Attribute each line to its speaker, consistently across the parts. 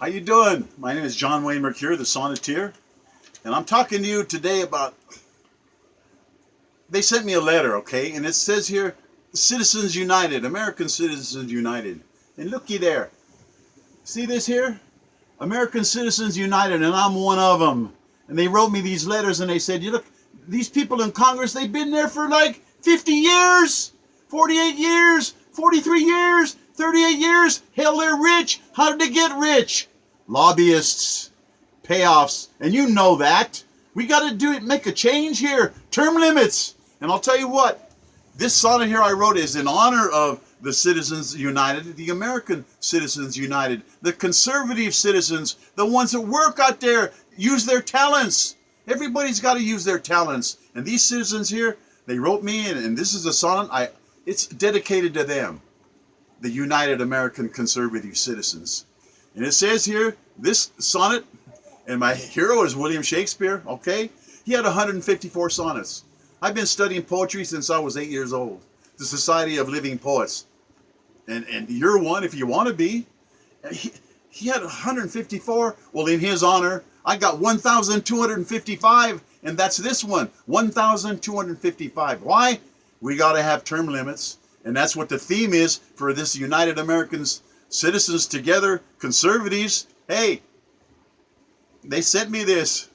Speaker 1: How you doing? My name is John Wayne Mercure, the Sonneteer, and I'm talking to you today about, they sent me a letter, okay, and it says here, Citizens United, American Citizens United, and looky there, see this here? American Citizens United, and I'm one of them, and they wrote me these letters, and they said, you look, these people in Congress, they've been there for like 50 years, 48 years, 43 years, 38 years, hell, they're rich. How did they get rich? Lobbyists, payoffs, and you know that. We got to do it, make a change here. Term limits. And I'll tell you what, this sonnet here I wrote is in honor of the Citizens United, the American Citizens United, the conservative citizens, the ones that work out there, use their talents. Everybody's got to use their talents. And these citizens here, they wrote me, and this is a sonnet, it's dedicated to them, the United American Conservative Citizens. And it says here, this sonnet, and my hero is William Shakespeare, okay? He had 154 sonnets. I've been studying poetry since I was 8 years old. The Society of Living Poets. And you're one if you want to be. He had 154. Well, in his honor, I got 1,255, and that's this one, 1,255. Why? We got to have term limits, and that's what the theme is for this United Americans, Citizens Together, Conservatives. Hey, they sent me this.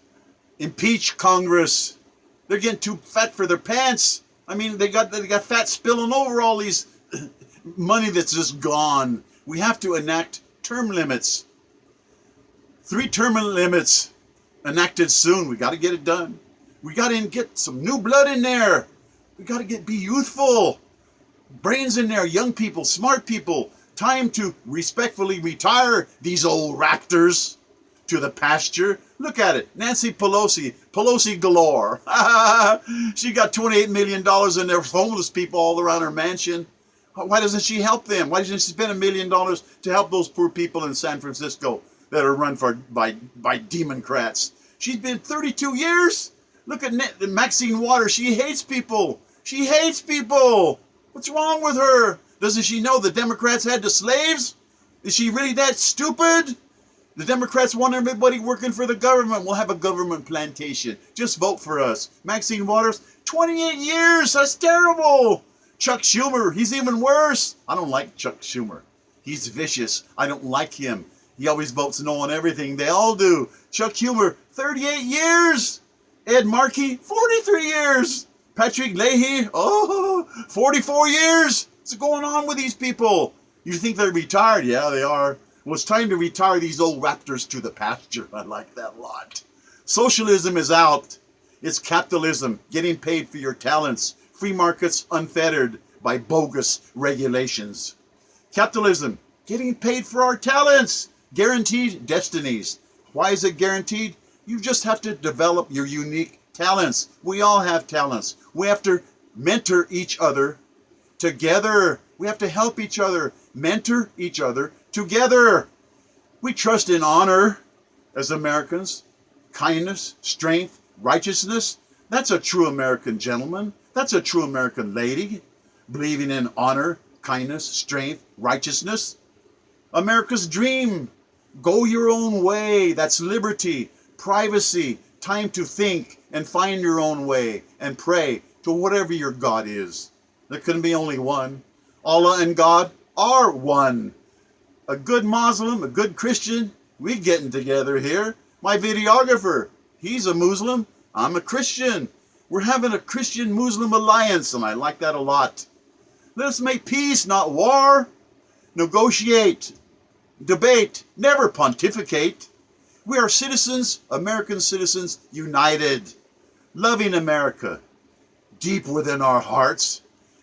Speaker 1: Impeach Congress. They're getting too fat for their pants. I mean, they got fat spilling over all these money that's just gone. We have to enact term limits. 3 term limits enacted soon. We got to get it done. We got to get some new blood in there. We got to be youthful. Brains in there, young people, smart people. Time to respectfully retire these old raptors to the pasture. Look at it. Nancy Pelosi. Pelosi galore. She got $28 million and there's homeless people all around her mansion. Why doesn't she help them? Why doesn't she spend $1 million to help those poor people in San Francisco that are run by Democrats? She's been 32 years. Look at Maxine Waters. She hates people. She hates people. What's wrong with her? Doesn't she know the Democrats had the slaves? Is she really that stupid? The Democrats want everybody working for the government. We'll have a government plantation. Just vote for us. Maxine Waters, 28 years. That's terrible. Chuck Schumer, he's even worse. I don't like Chuck Schumer. He's vicious. I don't like him. He always votes no on everything. They all do. Chuck Schumer, 38 years. Ed Markey, 43 years. Patrick Leahy, 44 years. What's going on with these people? You think they're retired? Yeah, they are. Well, it's time to retire these old raptors to the pasture. I like that a lot. Socialism is out. It's capitalism, getting paid for your talents. Free markets unfettered by bogus regulations. Capitalism, getting paid for our talents. Guaranteed destinies. Why is it guaranteed? You just have to develop your unique talents. We all have talents. We have to mentor each other together. We have to help each other, mentor each other together. We trust in honor as Americans, kindness, strength, righteousness. That's a true American gentleman. That's a true American lady, believing in honor, kindness, strength, righteousness. America's dream. Go your own way. That's liberty, privacy, time to think and find your own way and pray to whatever your God is. There can be only one. Allah and God are one. A good Muslim, a good Christian, we getting together here. My videographer, he's a Muslim, I'm a Christian. We're having a Christian-Muslim alliance, and I like that a lot. Let us make peace, not war. Negotiate, debate, never pontificate. We are citizens, American citizens, united, loving America, deep within our hearts.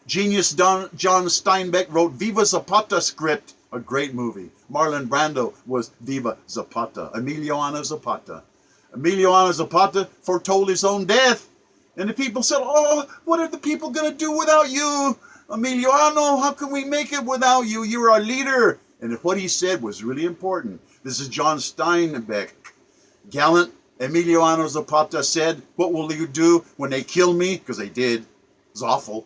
Speaker 1: Genius John Steinbeck wrote Viva Zapata script, a great movie. Marlon Brando was Viva Zapata, Emiliano Zapata. Emiliano Zapata foretold his own death. And the people said, oh, what are the people going to do without you? Emiliano, how can we make it without you? You're our leader. And what he said was really important. This is John Steinbeck. Gallant Emiliano Zapata said, what will you do when they kill me? Because they did. It was awful.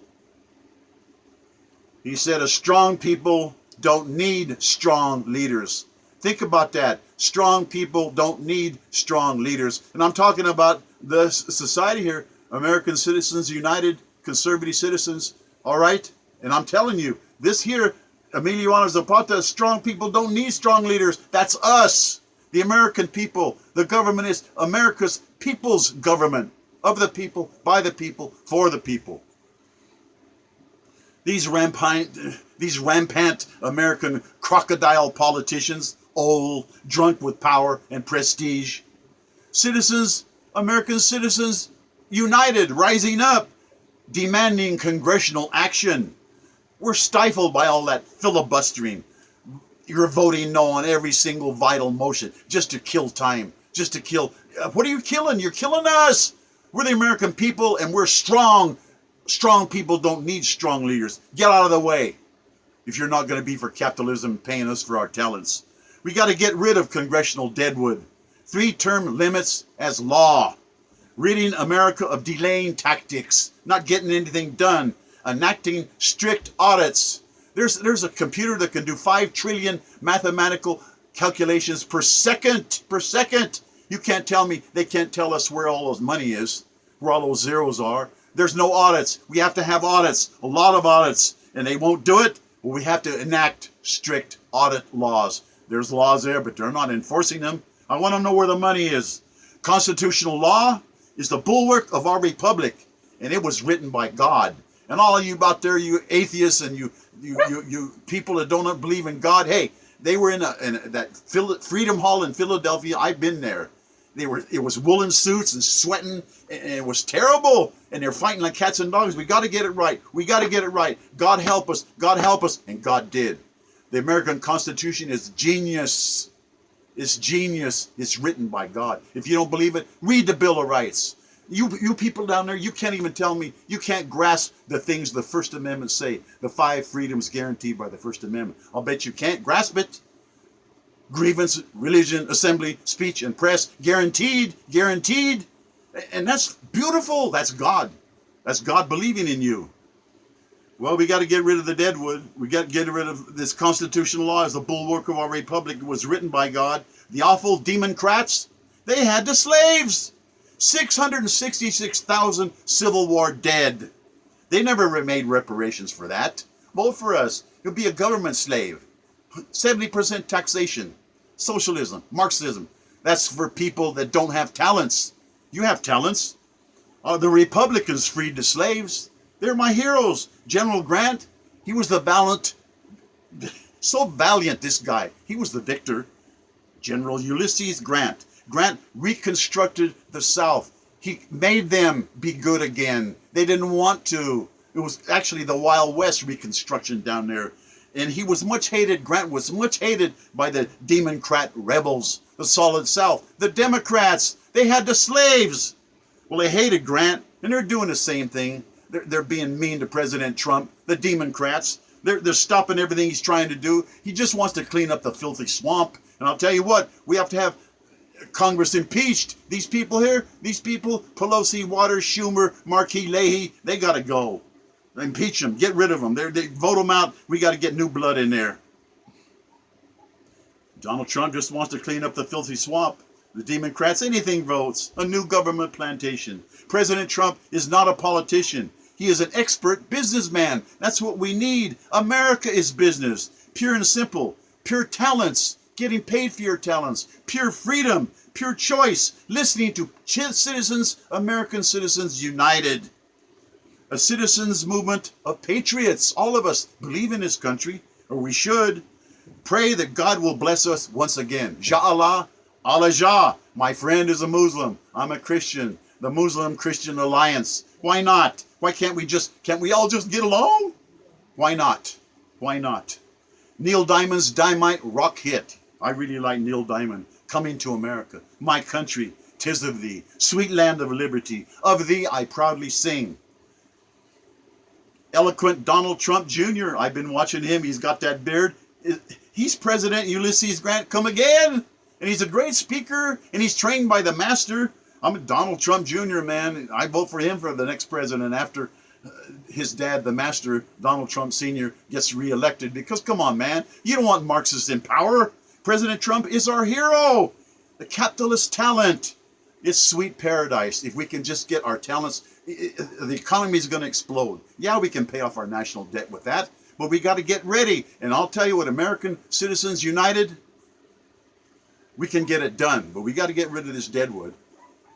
Speaker 1: He said, a strong people don't need strong leaders. Think about that. Strong people don't need strong leaders. And I'm talking about the society here, American Citizens United, conservative citizens, all right? And I'm telling you, this here, Emiliano Zapata, strong people don't need strong leaders. That's us, the American people. The government is America's people's government, of the people, by the people, for the people. These rampant American crocodile politicians, old, drunk with power and prestige. Citizens, American citizens, united, rising up, demanding congressional action. We're stifled by all that filibustering. You're voting no on every single vital motion just to kill time, just to kill. What are you killing? You're killing us. We're the American people and we're strong. Strong people don't need strong leaders. Get out of the way if you're not going to be for capitalism paying us for our talents. We got to get rid of congressional deadwood. 3-term limits as law. Ridding America of delaying tactics, not getting anything done, enacting strict audits. There's a computer that can do 5 trillion mathematical calculations per second. Per second. You can't tell me, they can't tell us where all those money is, where all those zeros are. There's no audits. We have to have audits, a lot of audits, and they won't do it. Well, we have to enact strict audit laws. There's laws there, but they're not enforcing them. I want to know where the money is. Constitutional law is the bulwark of our republic, and it was written by God. And all of you out there, you atheists and you people that don't believe in God, hey, they were in that Freedom Hall in Philadelphia. I've been there. It was woolen suits and sweating, and it was terrible. And they're fighting like cats and dogs. We got to get it right. We got to get it right. God help us. God help us. And God did. The American Constitution is genius. It's genius. It's written by God. If you don't believe it, read the Bill of Rights. You people down there, you can't even tell me, you can't grasp the things the First Amendment say. The 5 freedoms guaranteed by the First Amendment. I'll bet you can't grasp it. Grievance, religion, assembly, speech, and press, guaranteed, guaranteed. And that's beautiful. That's God. That's God believing in you. Well, we got to get rid of the deadwood. We got to get rid of this constitutional law as the bulwark of our republic. It was written by God. The awful Democrats, they had the slaves. 666,000 Civil War dead. They never made reparations for that. Vote for us. You'll be a government slave. 70% taxation. Socialism. Marxism. That's for people that don't have talents. You have talents. The Republicans freed the slaves. They're my heroes. General Grant, he was the valiant, so valiant, this guy. He was the victor. General Ulysses Grant. Grant reconstructed the South. He made them be good again. They didn't want to. It was actually the Wild West reconstruction down there. And he was much hated. Grant was much hated by the Democrat rebels, the Solid South. The Democrats, they had the slaves. Well, they hated Grant, and they're doing the same thing. They're being mean to President Trump. The Democrats, they're stopping everything he's trying to do. He just wants to clean up the filthy swamp. And I'll tell you what, we have to have Congress impeached. These people here, these people, Pelosi, Waters, Schumer, Markey, Leahy, they got to go. Impeach them. Get rid of them. They vote them out. We got to get new blood in there. Donald Trump just wants to clean up the filthy swamp. The Democrats, anything votes. A new government plantation. President Trump is not a politician. He is an expert businessman. That's what we need. America is business. Pure and simple. Pure talents. Getting paid for your talents. Pure freedom. Pure choice. Listening to citizens, American citizens united. A citizens movement of patriots. All of us believe in this country, or we should. Pray that God will bless us once again. Ya Allah, Allah Jah. My friend is a Muslim. I'm a Christian. The Muslim-Christian Alliance. Why not? Why can't we all just get along? Why not? Why not? Neil Diamond's Dynamite rock hit. I really like Neil Diamond. Coming to America. My country, 'tis of thee. Sweet land of liberty. Of thee I proudly sing. Eloquent Donald Trump Jr. I've been watching him. He's got that beard. He's President Ulysses Grant come again. And he's a great speaker. And he's trained by the master. I'm a Donald Trump Jr., man. I vote for him for the next president after his dad, the master, Donald Trump Sr., gets reelected. Because, come on, man. You don't want Marxists in power. President Trump is our hero. The capitalist talent. It's sweet paradise. If we can just get our talents, the economy is going to explode. Yeah, we can pay off our national debt with that, but we got to get ready. And I'll tell you what, American Citizens United, we can get it done, but we got to get rid of this deadwood.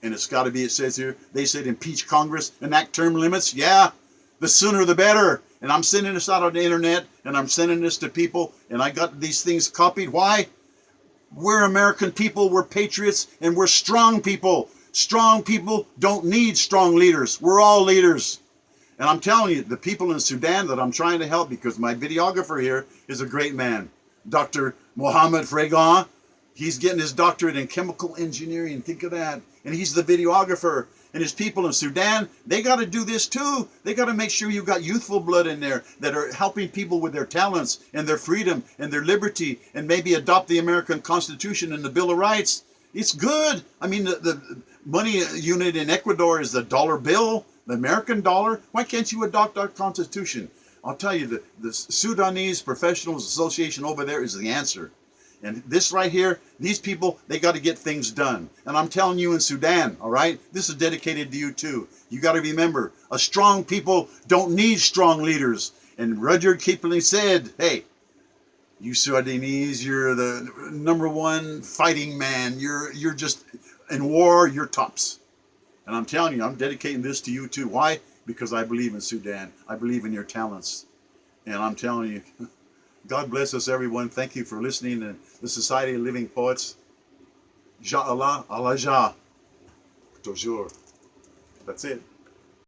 Speaker 1: And it's got to be, it says here, they said impeach Congress, enact term limits. Yeah, the sooner the better. And I'm sending this out on the internet, and I'm sending this to people, and I got these things copied. Why? We're American people, we're patriots, and we're strong people. Strong people don't need strong leaders. We're all leaders. And I'm telling you, the people in Sudan that I'm trying to help, because my videographer here is a great man, Dr. Mohammed Fregan. He's getting his doctorate in chemical engineering. Think of that. And he's the videographer. And his people in Sudan, they got to do this too. They got to make sure you've got youthful blood in there that are helping people with their talents and their freedom and their liberty, and maybe adopt the American Constitution and the Bill of Rights. It's good. I mean, the money unit in Ecuador is the dollar bill, the American dollar. Why can't you adopt our Constitution? I'll tell you, the Sudanese Professionals Association over there is the answer. And this right here, these people, they got to get things done. And I'm telling you in Sudan, all right, this is dedicated to you too. You got to remember, a strong people don't need strong leaders. And Rudyard Kipling said, hey, you Sudanese, you're the #1 fighting man. You're just, in war, you're tops. And I'm telling you, I'm dedicating this to you too. Why? Because I believe in Sudan. I believe in your talents. And I'm telling you, God bless us, everyone. Thank you for listening to the Society of Living Poets. Ja Allah, Allah Ja. Toujours. That's it.